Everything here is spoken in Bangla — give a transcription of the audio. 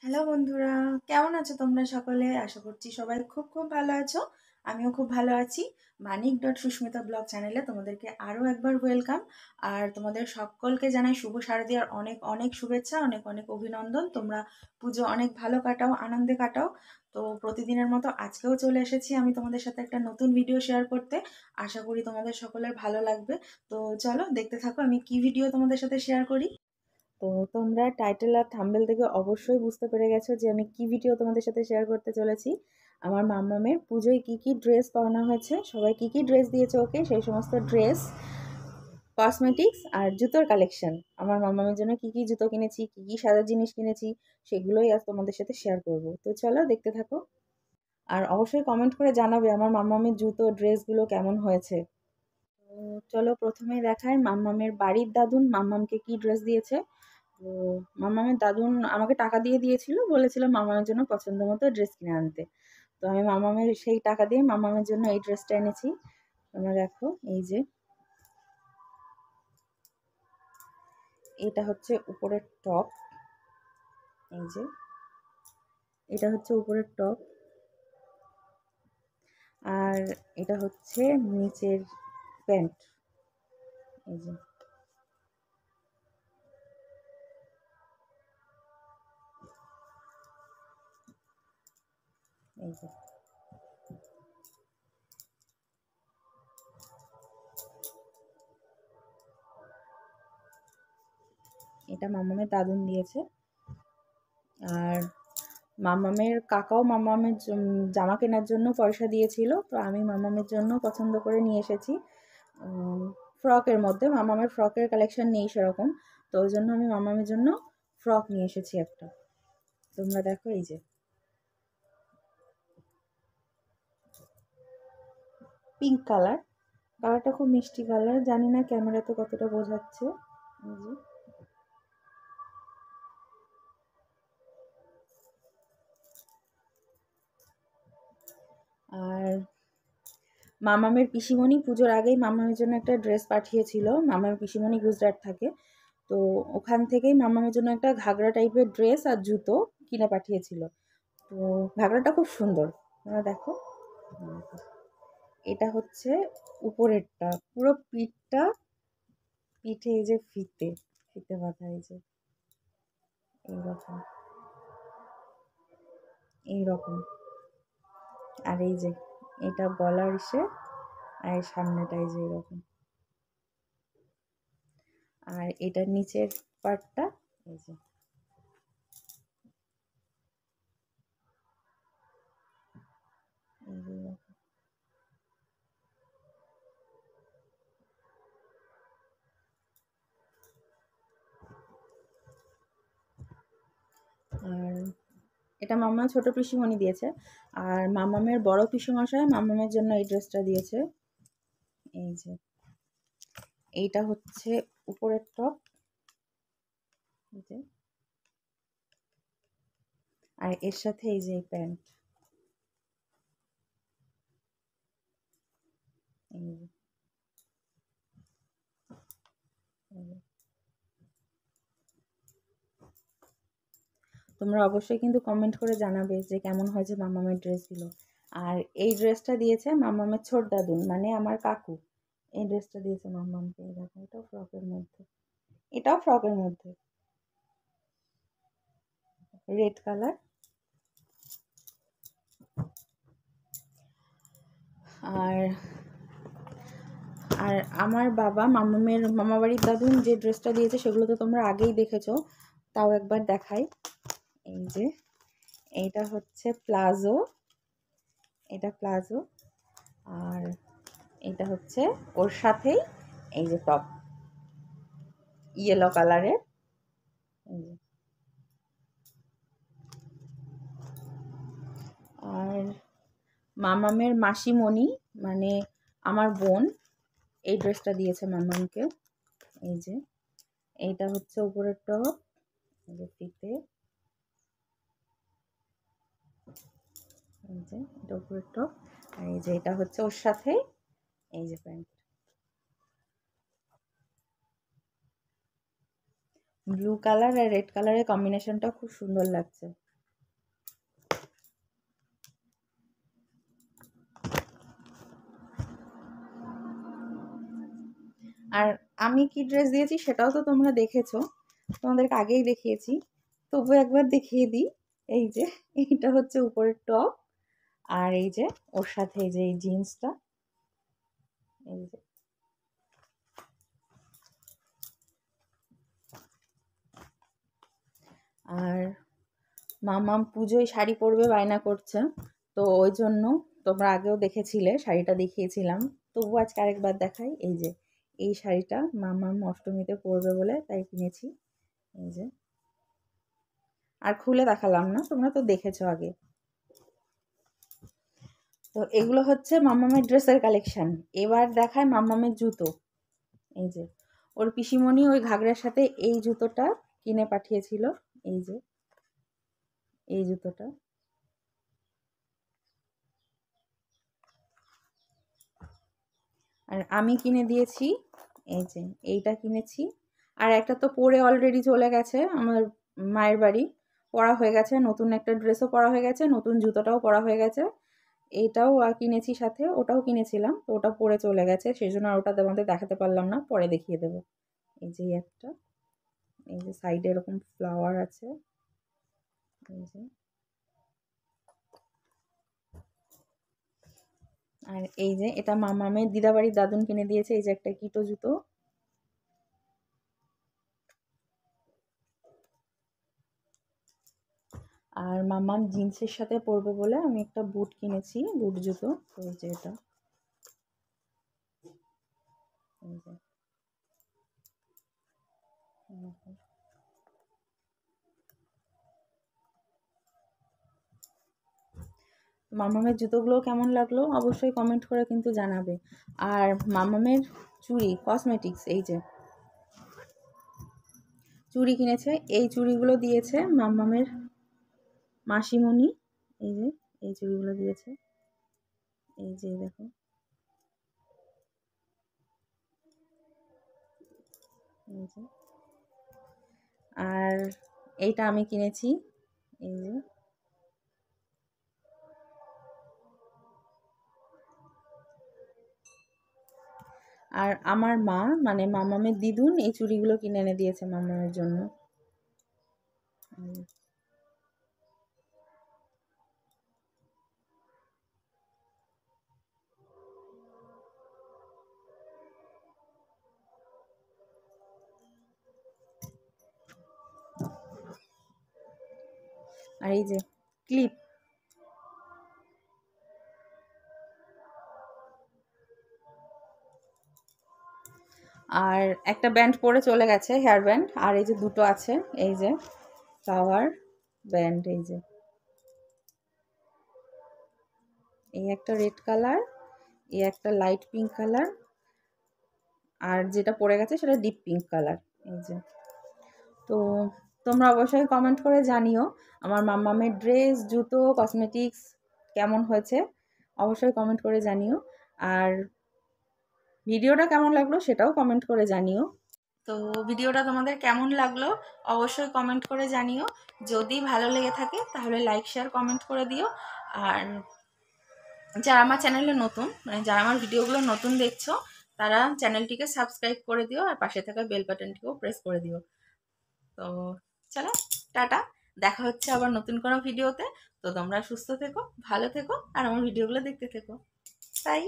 হ্যালো বন্ধুরা, কেমন আছো তোমরা সকলে? আশা করছি সবাই খুব খুব ভালো আছো। আমিও খুব ভালো আছি। মানিক.সুস্মিতা ব্লগ চ্যানেলে তোমাদেরকে আরও একবার ওয়েলকাম। আর তোমাদের সকলকে জানাই শুভ শারদীয়ার অনেক অনেক শুভেচ্ছা, অনেক অনেক অভিনন্দন। তোমরা পুজো অনেক ভালো কাটাও, আনন্দে কাটাও। তো প্রতিদিনের মতো আজকেও চলে এসেছি আমি তোমাদের সাথে একটা নতুন ভিডিও শেয়ার করতে। আশা করি তোমাদের সকলের ভালো লাগবে। তো চলো দেখতে থাকো আমি কি ভিডিও তোমাদের সাথে শেয়ার করি। তো তোমরা টাইটেল আর থাম্বনেল থেকে অবশ্যই বুঝতে পেরে গেছো যে আমি কি ভিডিও তোমাদের সাথে শেয়ার করতে চলেছি। আমার মাম্মামের পুজোয় কি কি ড্রেস পাওনা হয়েছে, সবাই কি কি ড্রেস দিয়েছে ওকে, সেই সমস্ত ড্রেস, কসমেটিক্স আর জুতোর কালেকশন, আমার মাম্মামের জন্য কি কি জুতো কিনেছি, কি কি সাজার জিনিস কিনেছি, সেগুলোই আজ তোমাদের সাথে শেয়ার করব। তো চলো দেখতে থাকো। আর অবশ্যই কমেন্ট করে জানাবে আমার মাম্মামের জুতো ড্রেসগুলো কেমন হয়েছে। তো চলো প্রথমেই দেখাই মাম্মামের বাড়ির দাদুন মাম্মামকে কি ড্রেস দিয়েছে। তো মামামের দাদুন আমাকে টাকা দিয়ে দিয়েছিল, বলেছিল মামামের জন্য পছন্দ মতো ড্রেস কিনে আনতে। তো আমি মামামের সেই টাকা দিয়ে মামামের জন্য এই ড্রেসটা এনেছি। তোমরা দেখো, এই যে এটা হচ্ছে উপরের টপ, এই যে এটা হচ্ছে উপরের টপ, আর এটা হচ্ছে নিচের প্যান্ট, এই যে এই যে এটা মামামের দাদুন দিয়েছে। আর মামামের কাকাও মামামের জামা কেনার জন্য পয়সা দিয়েছিল, তো আমি মামামের জন্য পছন্দ করে নিয়ে এসেছি ফ্রকের মধ্যে। মামামের ফ্রকের কালেকশন নেই সেরকম, তো ওই জন্য আমি মামামের জন্য ফ্রক নিয়ে এসেছি একটা। তোমরা দেখো, এই যে পিঙ্ক কালার, কালারটা খুব মিষ্টি কালার, জানি না ক্যামেরাতে কতটা বোঝাচ্ছে। এই যে আর মামামের পিসিমণি পুজোর আগেই মামামের জন্য একটা ড্রেস পাঠিয়েছিল। মামামের পিসিমণি গুজরাট থাকে, তো ওখান থেকেই মামামের জন্য একটা ঘাগরা টাইপের ড্রেস আর জুতো কিনে পাঠিয়েছিল। তো ঘাগরাটা খুব সুন্দর, তোমরা দেখো। এটা হচ্ছে উপরেরটা, পুরো পিঠটা, পিঠে এই যে ফিতে, ফিতে বাঁধা, এই যে এইরকম, এইরকম। আর এই যে এটা গলার ইসে, আর এই সামনেটা এই যে এরকম। আর এটা নিচের পার্টটা, এই যে এই যে এরকম। আর এটা মাম্মা ছোট পিসিমণি দিয়েছে। আর মাম্মামের বড় পিসেমশাই মাম্মামের জন্য এই ড্রেসটা দিয়েছে। এই যে এইটা হচ্ছে উপরের টপ, এই যে, আর এর সাথে এই যে প্যান্ট, এই যে, এই যে। তোমরা অবশ্যই কিন্তু কমেন্ট করে জানাবে যে কেমন হয়েছে মাম্মামের ড্রেসগুলো। আর এই ড্রেসটা দিয়েছে মাম্মামের ছোট দাদুন, মানে আমার কাকু। এই ড্রেসটা দিয়েছে মাম্মামকে, এই দেখো, এটাও ফ্রকের মধ্যে, এটাও ফ্রকের মধ্যে, রেড কালার। আর আর আমার বাবা মামামের মামাবাড়ির দাদুন যে ড্রেসটা দিয়েছে সেগুলো তো তোমরা আগেই দেখেছো, তাও একবার দেখাই। এই যে এইটা হচ্ছে প্লাজো, এটা প্লাজো। আর এটা হচ্ছে ওর সাথেই এই যে টপ, ইয়েলো কালারের, এই যে। আর মামামের মাসিমণি, মানে আমার বোন, এই ড্রেসটা দিয়েছে মামামকে। এই যে এইটা হচ্ছে উপরের টপ, এই যে ফিতে, এই যে এটা উপরের টপ। আর এই যে এটা হচ্ছে ওর সাথে এই যে প্যান্ট, ব্লু কালার আর রেড কালারের কম্বিনেশনটা খুব সুন্দর লাগছে। আর আমি কি ড্রেস দিয়েছি সেটাও তো তোমরা দেখেছো, তোমাদেরকে আগেই দেখিয়েছি, তবু একবার দেখিয়ে দিই। এই যে এইটা হচ্ছে উপরের টপ, আর এই যে ওর সাথে এই যে এই জিন্সটা, এই যে। আর মামাম পুজোয় শাড়ি পরবে বায়না করছে, তো ওই জন্য তোমরা আগেও দেখেছিলে, শাড়িটা দেখিয়েছিলাম, তবু আজকে আরেকবার দেখাই। এই যে এই শাড়িটা মামাম অষ্টমীতে পরবে বলে তাই কিনেছি, এই যে। আর খুলে দেখালাম না, তোমরা তো দেখেছো আগে। তো এগুলো হচ্ছে মামামের ড্রেসের কালেকশন। এবার দেখায় মামামের জুতো। এই যে ওর পিসিমণি ওই ঘাগরার সাথে এই জুতোটা কিনে পাঠিয়েছিল, এই যে এই জুতোটা। আর আমি কিনে দিয়েছি এই যে এইটা কিনেছি। আর একটা তো পরে অলরেডি চলে গেছে আমার মায়ের বাড়ি, পরা হয়ে গেছে, নতুন একটা ড্রেসও পরা হয়ে গেছে, নতুন জুতোটাও পরা হয়ে গেছে। এইটাও কিনেছি সাথে, ওটাও কিনেছিলাম, তো ওটা পরে চলে গেছে, সেই জন্য আর ওটা তোমাদের দেখাতে পারলাম না, পরে দেখিয়ে দেবো। এই যে একটা, এই যে সাইডে এরকম ফ্লাওয়ার আছে, এই যে। আর এই যে এটা মামামের দিদাবাড়ির দাদুন কিনে দিয়েছে, এই যে একটা কিটো জুতো। আর মামাম জিন্সের সাথে পরবে বলে আমি একটা বুট কিনেছি, বুট জুতো, তো এই যে এটা, এই যে। মামামের জুতোগুলো কেমন লাগলো অবশ্যই কমেন্ট করে কিন্তু জানাবে। আর মামামের চুড়ি কসমেটিক্স, এই যে চুড়ি কিনেছে, এই চুড়িগুলো দিয়েছে মামামের মাসিমণি, এই যে এই চুড়িগুলো দিয়েছে, এই যে দেখো। এই যে আর এইটা আমি কিনেছি, এই যে। আর আমার মা মানে মামামের দিদুন এই চুড়িগুলো কিনে এনে দিয়েছে মামামের জন্য। আর এই যে ক্লিপ, আর একটা ব্যান্ড পরে চলে গেছে, হেয়ার ব্যান্ড, আর এই যে দুটো আছে, এই যে ফ্লাওয়ার ব্যান্ড, এই যে এই একটা রেড কালার, এই একটা লাইট পিঙ্ক কালার, আর যেটা পড়ে গেছে সেটা ডিপ পিঙ্ক কালার, এই যে। তো তোমরা অবশ্যই কমেন্ট করে জানিও আমার মাম্মামের ড্রেস, জুতো, কসমেটিক্স কেমন হয়েছে, অবশ্যই কমেন্ট করে জানিও। আর ভিডিওটা কেমন লাগলো সেটাও কমেন্ট করে জানিও। তো ভিডিওটা তোমাদের কেমন লাগলো অবশ্যই কমেন্ট করে জানিও। যদি ভালো লেগে থাকে তাহলে লাইক, শেয়ার, কমেন্ট করে দিও। আর যারা আমার চ্যানেলে নতুন, মানে যারা আমার ভিডিওগুলো নতুন দেখছো, তারা চ্যানেলটিকে সাবস্ক্রাইব করে দিও, আর পাশে থাকা বেল বাটনটিকেও প্রেস করে দিও। তো চলো, টাটা, দেখা হচ্ছে আবার নতুন কোনো ভিডিওতে। তো তোমরা সুস্থ থেকো, ভালো থেকো, আর আমার ভিডিওগুলো দেখতে থেকো। বাই।